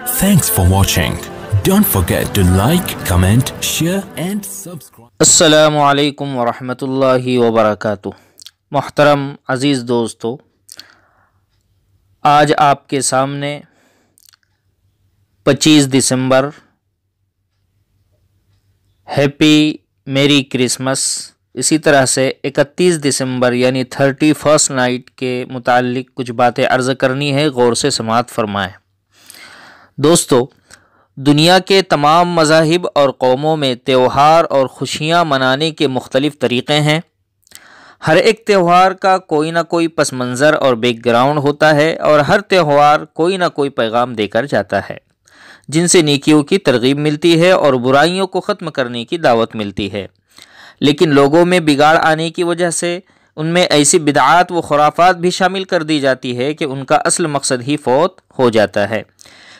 Thanks for watching. Don't forget to like, comment, share and subscribe. السلام علیکم ورحمۃ اللہ وبرکاتہ۔ محترم عزیز دوستو، آج آپ کے سامنے 25 دسمبر ہیپی میری کرسمس، اسی طرح سے 31 دسمبر یعنی 31st نائٹ کے متعلق کچھ باتیں عرض کرنی ہے، غور سے سماعت فرمائیں۔ دوستو، دنیا کے تمام مذاہب اور قوموں میں تہوار اور خوشیاں منانے کے مختلف طریقے ہیں۔ ہر ایک تہوار کا کوئی نہ کوئی پس منظر اور بیک گراؤنڈ ہوتا ہے، اور ہر تہوار کوئی نہ کوئی پیغام دے کر جاتا ہے، جن سے نیکیوں کی ترغیب ملتی ہے اور برائیوں کو ختم کرنے کی دعوت ملتی ہے۔ لیکن لوگوں میں بگاڑ آنے کی وجہ سے ان میں ایسی بدعات و خرافات بھی شامل کر دی جاتی ہے کہ ان کا اصل مقصد ہی فوت ہو جاتا ہے۔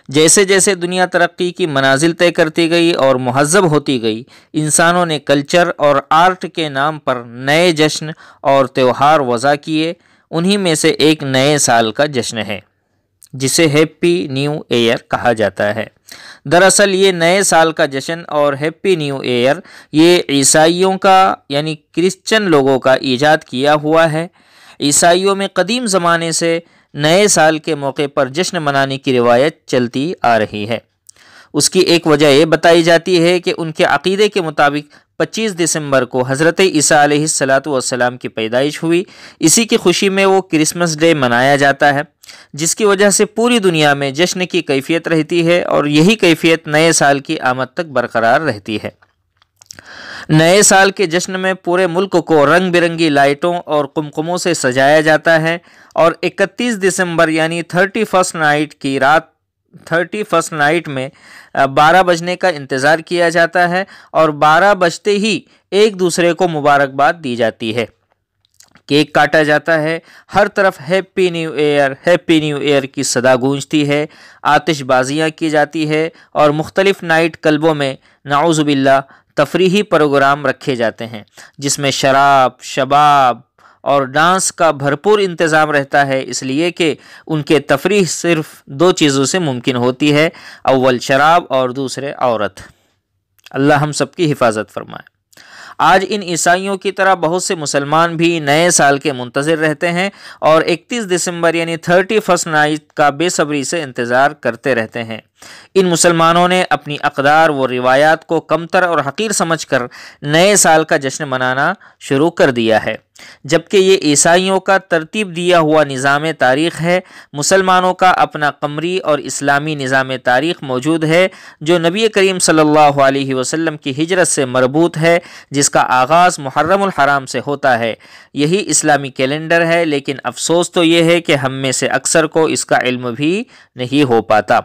جیسے جیسے دنیا ترقی کی منازل طے کرتی گئی اور مہذب ہوتی گئی، انسانوں نے کلچر اور آرٹ کے نام پر نئے جشن اور تہوار وضع کیے۔ انہی میں سے ایک نئے سال کا جشن ہے، جسے ہیپی نیو ایئر کہا جاتا ہے۔ دراصل یہ نئے سال کا جشن اور ہیپی نیو ایئر یہ عیسائیوں کا یعنی کرسچن لوگوں کا ایجاد کیا ہوا ہے۔ عیسائیوں میں قدیم زمانے سے نئے سال کے موقع پر جشن منانے کی روایت چلتی آ رہی ہے۔ اس کی ایک وجہ یہ بتائی جاتی ہے کہ ان کے عقیدے کے مطابق 25 دسمبر کو حضرت عیسیٰ علیہ السلام کی پیدائش ہوئی۔ اسی کی خوشی میں وہ کرسمس ڈے منایا جاتا ہے، جس کی وجہ سے پوری دنیا میں جشن کی کیفیت رہتی ہے، اور یہی کیفیت نئے سال کی آمد تک برقرار رہتی ہے۔ نئے سال کے جشن میں پورے ملک کو رنگ برنگی لائٹوں اور قمقموں سے سجایا جاتا ہے، اور 31 دسمبر یعنی 31st نائٹ کی رات 31st نائٹ میں 12 بجنے کا انتظار کیا جاتا ہے، اور 12 بجتے ہی ایک دوسرے کو مبارکباد دی جاتی ہے۔ کیک کاٹا جاتا ہے، ہر طرف happy new year happy new year کی صدا گونجتی ہے، آتش بازیاں کی جاتی ہے، اور مختلف نائٹ کلبوں میں نعوذ باللہ تفریحی پروگرام رکھے جاتے ہیں، جس میں شراب، شباب اور ڈانس کا بھرپور انتظام رہتا ہے، اس لیے کہ ان کے تفریح صرف 2 چیزوں سے ممکن ہوتی ہے، اول شراب اور دوسرے عورت۔ اللہ ہم سب کی حفاظت فرمائے۔ آج ان عیسائیوں کی طرح بہت سے مسلمان بھی نئے سال کے منتظر رہتے ہیں، اور 31 دسمبر یعنی 31st نائٹ کا بے صبری سے انتظار کرتے رہتے ہیں۔ ان مسلمانوں نے اپنی اقدار و روایات کو کمتر اور حقیر سمجھ کر نئے سال کا جشن منانا شروع کر دیا ہے، جبکہ یہ عیسائیوں کا ترتیب دیا ہوا نظام تاریخ ہے۔ مسلمانوں کا اپنا قمری اور اسلامی نظام تاریخ موجود ہے، جو نبی کریم صلی اللہ علیہ وسلم کی ہجرت سے مربوط ہے، جس کا آغاز محرم الحرام سے ہوتا ہے۔ یہی اسلامی کیلنڈر ہے، لیکن افسوس تو یہ ہے کہ ہم میں سے اکثر کو اس کا علم بھی نہیں ہو پاتا۔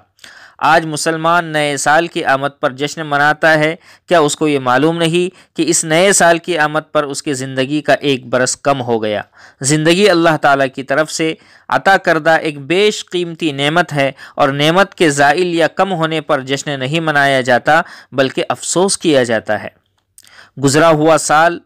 آج مسلمان نئے سال کی آمد پر جشن مناتا ہے، کیا اس کو یہ معلوم نہیں کہ اس نئے سال کی آمد پر اس کی زندگی کا 1 برس کم ہو گیا؟ زندگی اللہ تعالیٰ کی طرف سے عطا کردہ ایک بیش قیمتی نعمت ہے، اور نعمت کے زائل یا کم ہونے پر جشن نہیں منایا جاتا، بلکہ افسوس کیا جاتا ہے۔ گزرا ہوا سال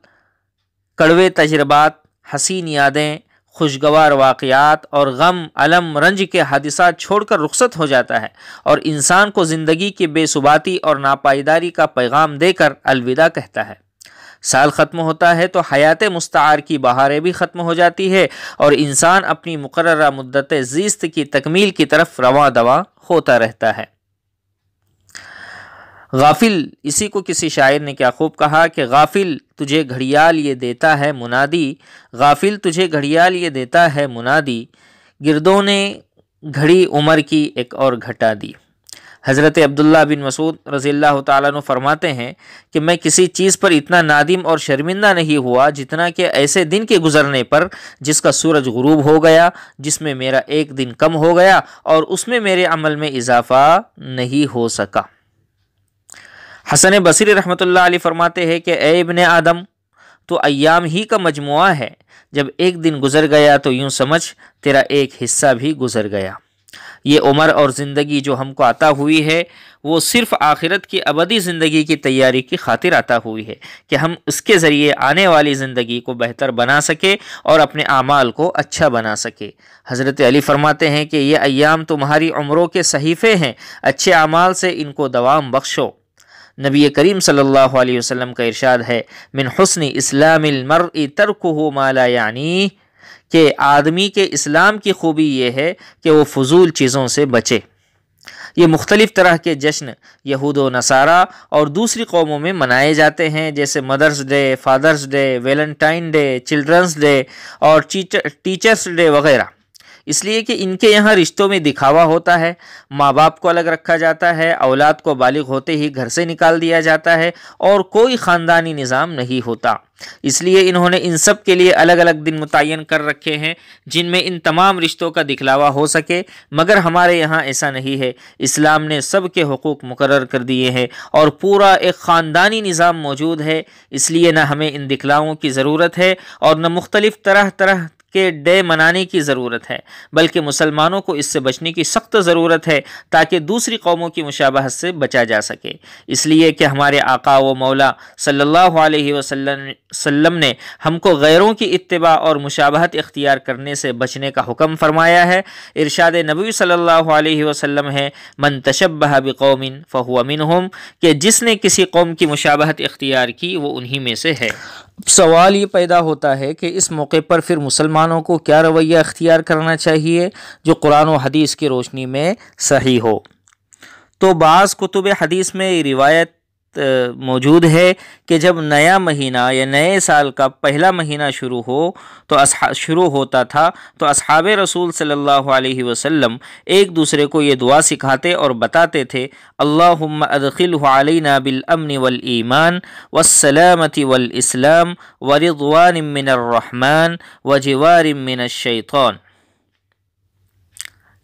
کڑوے تجربات، حسین یادیں، خوشگوار واقعات اور غم، الم، رنج کے حادثات چھوڑ کر رخصت ہو جاتا ہے، اور انسان کو زندگی کی بے ثباتی اور ناپائیداری کا پیغام دے کر الوداع کہتا ہے۔ سال ختم ہوتا ہے تو حیات مستعار کی بہاریں بھی ختم ہو جاتی ہے، اور انسان اپنی مقررہ مدت زیست کی تکمیل کی طرف رواں دواں ہوتا رہتا ہے۔ غافل، اسی کو کسی شاعر نے کیا خوب کہا کہ غافل تجھے گھڑیال یہ دیتا ہے منادی، غافل تجھے گھڑیال یہ دیتا ہے منادی، گردوں نے گھڑی عمر کی ایک اور گھٹا دی۔ حضرت عبداللہ بن مسعود رضی اللہ تعالیٰ عنہ فرماتے ہیں کہ میں کسی چیز پر اتنا نادم اور شرمندہ نہیں ہوا جتنا کہ ایسے دن کے گزرنے پر جس کا سورج غروب ہو گیا، جس میں میرا 1 دن کم ہو گیا، اور اس میں میرے عمل میں اضافہ نہیں ہو سکا۔ حسن بصری رحمۃ اللہ علیہ فرماتے ہیں کہ اے ابن آدم، تو ایام ہی کا مجموعہ ہے، جب 1 دن گزر گیا تو یوں سمجھ تیرا 1 حصہ بھی گزر گیا۔ یہ عمر اور زندگی جو ہم کو عطا ہوئی ہے وہ صرف آخرت کی ابدی زندگی کی تیاری کی خاطر عطا ہوئی ہے کہ ہم اس کے ذریعے آنے والی زندگی کو بہتر بنا سکے اور اپنے اعمال کو اچھا بنا سکے۔ حضرت علی فرماتے ہیں کہ یہ ایام تمہاری عمروں کے صحیفے ہیں، اچھے اعمال سے ان کو دوام بخشو۔ نبی کریم صلی اللہ علیہ وسلم کا ارشاد ہے، من حسن اسلام المرء ترکہ ما لا یعنی، کہ آدمی کے اسلام کی خوبی یہ ہے کہ وہ فضول چیزوں سے بچے۔ یہ مختلف طرح کے جشن یہود و نصارہ اور دوسری قوموں میں منائے جاتے ہیں، جیسے mother's day, father's day, Valentine day, children's day اور ٹیچرس ڈے وغیرہ، اس لیے کہ ان کے یہاں رشتوں میں دکھاوا ہوتا ہے، ماں باپ کو الگ رکھا جاتا ہے، اولاد کو بالغ ہوتے ہی گھر سے نکال دیا جاتا ہے اور کوئی خاندانی نظام نہیں ہوتا۔ اس لیے انہوں نے ان سب کے لیے الگ الگ دن متعین کر رکھے ہیں جن میں ان تمام رشتوں کا دکھلاوا ہو سکے، مگر ہمارے یہاں ایسا نہیں ہے۔ اسلام نے سب کے حقوق مقرر کر دیے ہیں اور پورا ایک خاندانی نظام موجود ہے، اس لیے نہ ہمیں ان دکھلاووں کی ضرورت ہے اور نہ مختلف طرح کے ڈے منانے کی ضرورت ہے، بلکہ مسلمانوں کو اس سے بچنے کی سخت ضرورت ہے تاکہ دوسری قوموں کی مشابہت سے بچا جا سکے۔ اس لیے کہ ہمارے آقا و مولا صلی اللہ علیہ وسلم نے ہم کو غیروں کی اتباع اور مشابہت اختیار کرنے سے بچنے کا حکم فرمایا ہے۔ ارشاد نبوی صلی اللہ علیہ وسلم ہے، من تشبہ بقوم فہو منہم، کہ جس نے کسی قوم کی مشابہت اختیار کی وہ انہی میں سے ہے۔ سوال یہ پیدا ہوتا ہے کہ اس موقع پر پھر مسلمانوں کو کیا رویہ اختیار کرنا چاہیے جو قرآن و حدیث کی روشنی میں صحیح ہو؟ تو بعض کتب حدیث میں یہ روایت موجود ہے کہ جب نیا مہینہ یا نئے سال کا پہلا مہینہ شروع ہوتا تھا تو اصحاب رسول صلی اللہ علیہ وسلم ایک دوسرے کو یہ دعا سکھاتے اور بتاتے تھے، اللہم ادخلہ علینا بالامن والایمان والسلامت والاسلام ورضوان من الرحمن وجوار من الشیطان،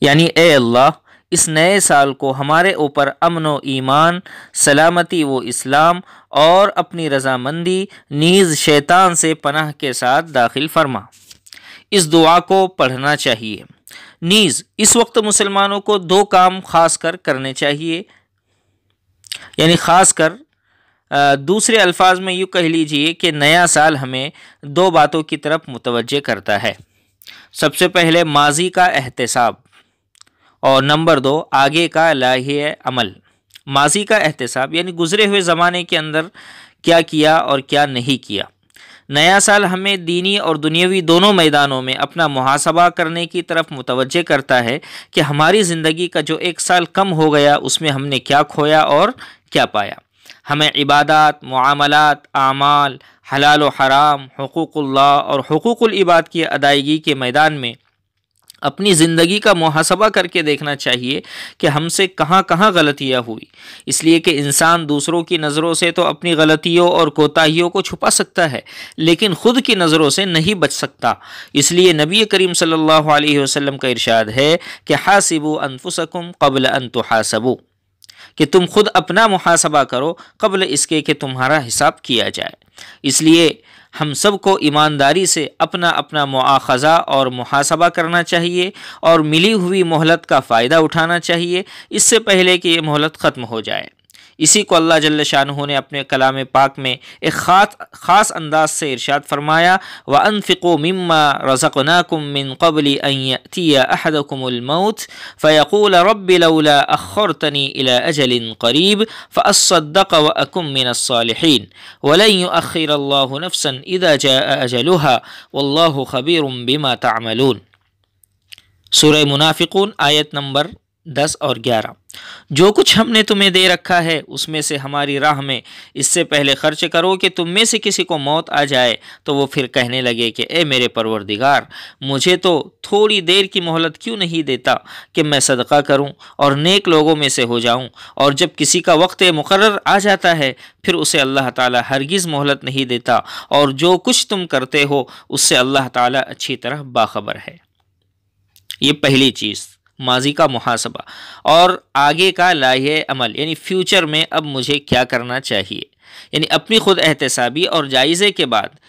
یعنی اے اللہ اس نئے سال کو ہمارے اوپر امن و ایمان، سلامتی و اسلام اور اپنی رضامندی نیز شیطان سے پناہ کے ساتھ داخل فرما۔ اس دعا کو پڑھنا چاہیے۔ نیز اس وقت مسلمانوں کو دو کام خاص کر کرنے چاہیے، یعنی خاص کر دوسرے الفاظ میں یوں کہہ لیجئے کہ نیا سال ہمیں دو باتوں کی طرف متوجہ کرتا ہے۔ سب سے پہلے ماضی کا احتساب اور نمبر 2 آگے کا لائحہ عمل۔ ماضی کا احتساب یعنی گزرے ہوئے زمانے کے اندر کیا کیا اور کیا نہیں کیا۔ نیا سال ہمیں دینی اور دنیاوی دونوں میدانوں میں اپنا محاسبہ کرنے کی طرف متوجہ کرتا ہے کہ ہماری زندگی کا جو ایک سال کم ہو گیا اس میں ہم نے کیا کھویا اور کیا پایا۔ ہمیں عبادات، معاملات، اعمال، حلال و حرام، حقوق اللہ اور حقوق العباد کی ادائیگی کے میدان میں اپنی زندگی کا محاسبہ کر کے دیکھنا چاہیے کہ ہم سے کہاں کہاں غلطیاں ہوئی، اس لیے کہ انسان دوسروں کی نظروں سے تو اپنی غلطیوں اور کوتاہیوں کو چھپا سکتا ہے لیکن خود کی نظروں سے نہیں بچ سکتا۔ اس لیے نبی کریم صلی اللہ علیہ وسلم کا ارشاد ہے کہ حاسبوا انفسکم قبل ان تحاسبوا، کہ تم خود اپنا محاسبہ کرو قبل اس کے کہ تمہارا حساب کیا جائے۔ اس لیے ہم سب کو ایمانداری سے اپنا اپنا مواخذہ اور محاسبہ کرنا چاہیے اور ملی ہوئی مہلت کا فائدہ اٹھانا چاہیے اس سے پہلے کہ یہ مہلت ختم ہو جائے۔ اسی کو اللہ جل شانہ نے اپنے کلام پاک میں ایک خاص انداز سے ارشاد فرمایا، وَأَنفِقُوا مِمَّا رَزَقْنَاكُم مِّن قَبْلِ أَن يَأْتِيَ أَحَدَكُمُ الْمَوْتُ فَيَقُولَ رَبِّ لَوْلَا أَخَّرْتَنِي إِلَىٰ أَجَلٍ قَرِيبٍ فَأَصَّدَّقَ وَأَكُن مِّنَ الصَّالِحِينَ وَلَن يُؤَخِّرَ اللَّهُ نَفْسًا إِذَا جَاءَ أَجَلُهَا وَاللَّهُ خَبِيرٌ بِمَا تَعْمَلُونَ۔ سورہ منافقون آیت نمبر 10 اور 11۔ جو کچھ ہم نے تمہیں دے رکھا ہے اس میں سے ہماری راہ میں اس سے پہلے خرچ کرو کہ تم میں سے کسی کو موت آ جائے تو وہ پھر کہنے لگے کہ اے میرے پروردگار، مجھے تو تھوڑی دیر کی مہلت کیوں نہیں دیتا کہ میں صدقہ کروں اور نیک لوگوں میں سے ہو جاؤں۔ اور جب کسی کا وقت مقرر آ جاتا ہے پھر اسے اللہ تعالیٰ ہرگز مہلت نہیں دیتا، اور جو کچھ تم کرتے ہو اس سے اللہ تعالیٰ اچھی طرح باخبر ہے۔ یہ پہلی چیز، ماضی کا محاسبہ، اور آگے کا لائحہ عمل یعنی فیوچر میں اب مجھے کیا کرنا چاہیے، یعنی اپنی خود احتسابی اور جائزے کے بعد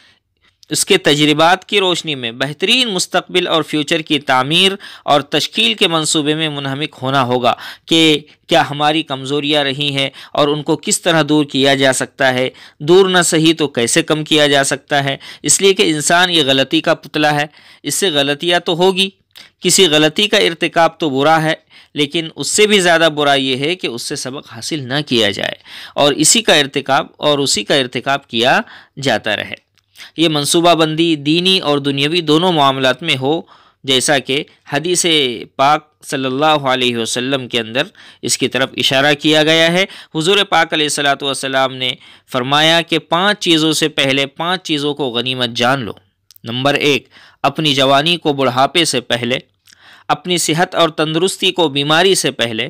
اس کے تجربات کی روشنی میں بہترین مستقبل اور فیوچر کی تعمیر اور تشکیل کے منصوبے میں منہمک ہونا ہوگا کہ کیا ہماری کمزوریاں رہی ہیں اور ان کو کس طرح دور کیا جا سکتا ہے، دور نہ صحیح تو کیسے کم کیا جا سکتا ہے، اس لیے کہ انسان یہ غلطی کا پتلا ہے، اس سے غلطیاں تو ہوگی، کسی غلطی کا ارتکاب تو برا ہے، لیکن اس سے بھی زیادہ برا یہ ہے کہ اس سے سبق حاصل نہ کیا جائے اور اسی کا ارتکاب کیا جاتا رہے۔ یہ منصوبہ بندی دینی اور دنیاوی دونوں معاملات میں ہو، جیسا کہ حدیث پاک صلی اللہ علیہ وسلم کے اندر اس کی طرف اشارہ کیا گیا ہے۔ حضور پاک علیہ الصلاۃ والسلام نے فرمایا کہ 5 چیزوں سے پہلے 5 چیزوں کو غنیمت جان لو۔ نمبر 1، اپنی جوانی کو بڑھاپے سے پہلے، اپنی صحت اور تندرستی کو بیماری سے پہلے،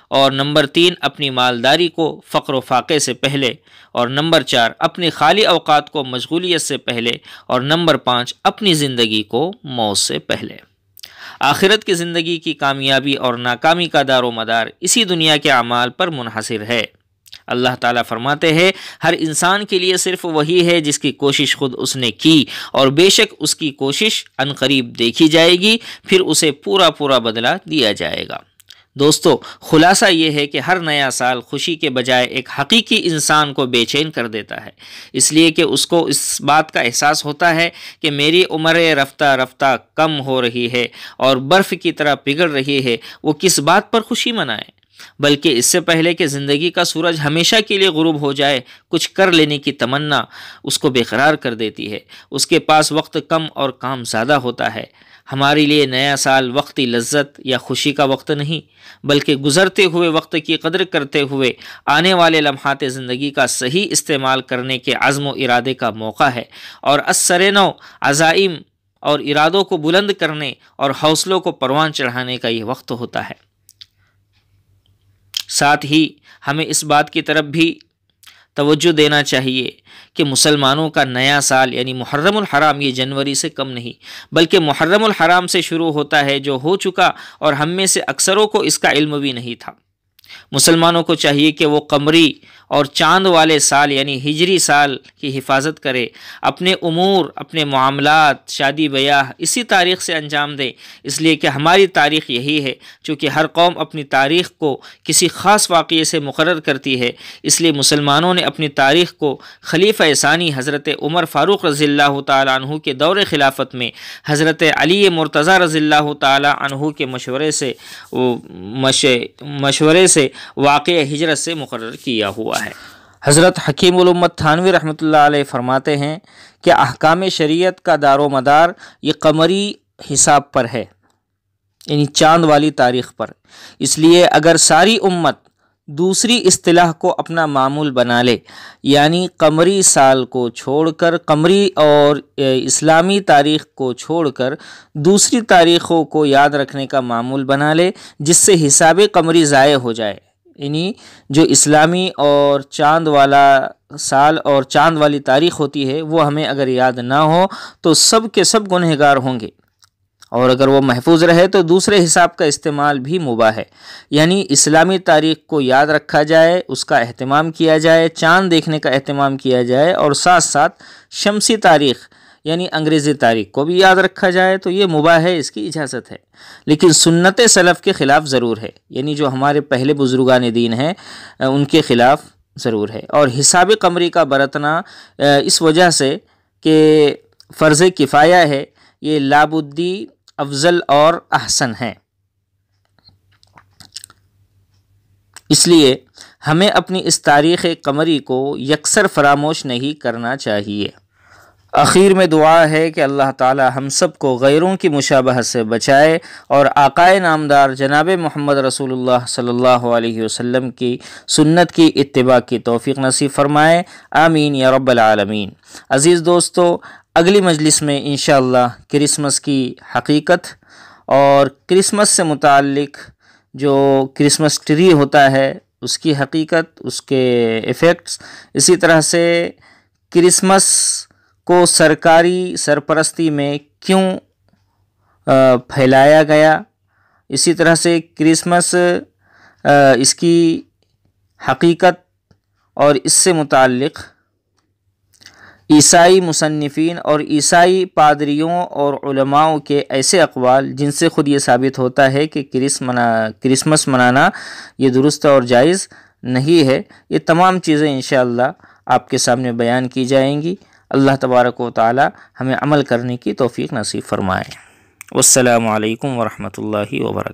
اور نمبر 3، اپنی مالداری کو فقر و فاقے سے پہلے، اور نمبر 4، اپنی خالی اوقات کو مشغولیت سے پہلے، اور نمبر 5، اپنی زندگی کو موت سے پہلے۔ آخرت کی زندگی کی کامیابی اور ناکامی کا دار و مدار اسی دنیا کے اعمال پر منحصر ہے۔ اللہ تعالیٰ فرماتے ہیں ہر انسان کے لیے صرف وہی ہے جس کی کوشش خود اس نے کی، اور بے شک اس کی کوشش عنقریب دیکھی جائے گی، پھر اسے پورا بدلہ دیا جائے گا۔ دوستو، خلاصہ یہ ہے کہ ہر نیا سال خوشی کے بجائے ایک حقیقی انسان کو بے چین کر دیتا ہے، اس لیے کہ اس کو اس بات کا احساس ہوتا ہے کہ میری عمر رفتہ رفتہ کم ہو رہی ہے اور برف کی طرح پگھل رہی ہے۔ وہ کس بات پر خوشی منائے؟ بلکہ اس سے پہلے کہ زندگی کا سورج ہمیشہ کے لیے غروب ہو جائے، کچھ کر لینے کی تمنا اس کو بے قرار کر دیتی ہے۔ اس کے پاس وقت کم اور کام زیادہ ہوتا ہے۔ ہمارے لیے نیا سال وقتی لذت یا خوشی کا وقت نہیں، بلکہ گزرتے ہوئے وقت کی قدر کرتے ہوئے آنے والے لمحات زندگی کا صحیح استعمال کرنے کے عزم و ارادے کا موقع ہے، اور اثر نو عزائم اور ارادوں کو بلند کرنے اور حوصلوں کو پروان چڑھانے کا یہ وقت ہوتا ہے۔ ساتھ ہی ہمیں اس بات کی طرف بھی توجہ دینا چاہیے کہ مسلمانوں کا نیا سال یعنی محرم الحرام یہ جنوری سے کم نہیں، بلکہ محرم الحرام سے شروع ہوتا ہے، جو ہو چکا اور ہم میں سے اکثروں کو اس کا علم بھی نہیں تھا۔ مسلمانوں کو چاہیے کہ وہ قمری اور چاند والے سال یعنی ہجری سال کی حفاظت کرے، اپنے امور، اپنے معاملات، شادی بیاہ اسی تاریخ سے انجام دیں، اس لیے کہ ہماری تاریخ یہی ہے۔ چونکہ ہر قوم اپنی تاریخ کو کسی خاص واقعے سے مقرر کرتی ہے، اس لیے مسلمانوں نے اپنی تاریخ کو خلیفہ ثانی حضرت عمر فاروق رضی اللہ تعالیٰ عنہ کے دور خلافت میں حضرت علی مرتضیٰ رضی اللہ تعالیٰ عنہ کے مشورے سے واقع ہجرت سے مقرر کیا ہوا ہے۔ حضرت حکیم الامت تھانوی رحمۃ اللہ علیہ فرماتے ہیں کہ احکام شریعت کا دار و مدار یہ قمری حساب پر ہے، یعنی چاند والی تاریخ پر۔ اس لیے اگر ساری امت دوسری اصطلاح کو اپنا معمول بنا لے، یعنی قمری سال کو چھوڑ کر، قمری اور اسلامی تاریخ کو چھوڑ کر دوسری تاریخوں کو یاد رکھنے کا معمول بنا لے، جس سے حساب قمری ضائع ہو جائے، یعنی جو اسلامی اور چاند والا سال اور چاند والی تاریخ ہوتی ہے وہ ہمیں اگر یاد نہ ہو تو سب کے سب گنہگار ہوں گے، اور اگر وہ محفوظ رہے تو دوسرے حساب کا استعمال بھی مباح ہے، یعنی اسلامی تاریخ کو یاد رکھا جائے، اس کا اہتمام کیا جائے، چاند دیکھنے کا اہتمام کیا جائے، اور ساتھ ساتھ شمسی تاریخ یعنی انگریزی تاریخ کو بھی یاد رکھا جائے، تو یہ مباح ہے، اس کی اجازت ہے، لیکن سنت سلف کے خلاف ضرور ہے، یعنی جو ہمارے پہلے بزرگان دین ہیں ان کے خلاف ضرور ہے۔ اور حساب قمری کا برتنا اس وجہ سے کہ فرض کفایہ ہے، یہ لابدی افضل اور احسن ہے، اس لیے ہمیں اپنی اس تاریخ قمری کو یکسر فراموش نہیں کرنا چاہیے۔ آخر میں دعا ہے کہ اللہ تعالی ہم سب کو غیروں کی مشابہت سے بچائے اور آقائے نامدار جناب محمد رسول اللہ صلی اللہ علیہ وسلم کی سنت کی اتباع کی توفیق نصیب فرمائے، آمین یا رب العالمین۔ عزیز دوستو، اگلی مجلس میں انشاءاللہ کرسمس کی حقیقت اور کرسمس سے متعلق جو کرسمس ٹری ہوتا ہے اس کی حقیقت، اس کے ایفیکٹس، اسی طرح سے کرسمس کو سرکاری سرپرستی میں کیوں پھیلایا گیا، اسی طرح سے کرسمس اس کی حقیقت اور اس سے متعلق عیسائی مصنفین اور عیسائی پادریوں اور علماء کے ایسے اقوال جن سے خود یہ ثابت ہوتا ہے کہ کرسمس منانا یہ درست اور جائز نہیں ہے، یہ تمام چیزیں انشاءاللہ آپ کے سامنے بیان کی جائیں گی۔ اللہ تبارک و تعالی ہمیں عمل کرنے کی توفیق نصیب فرمائے۔ والسلام علیکم ورحمۃ اللہ وبرکاتہ۔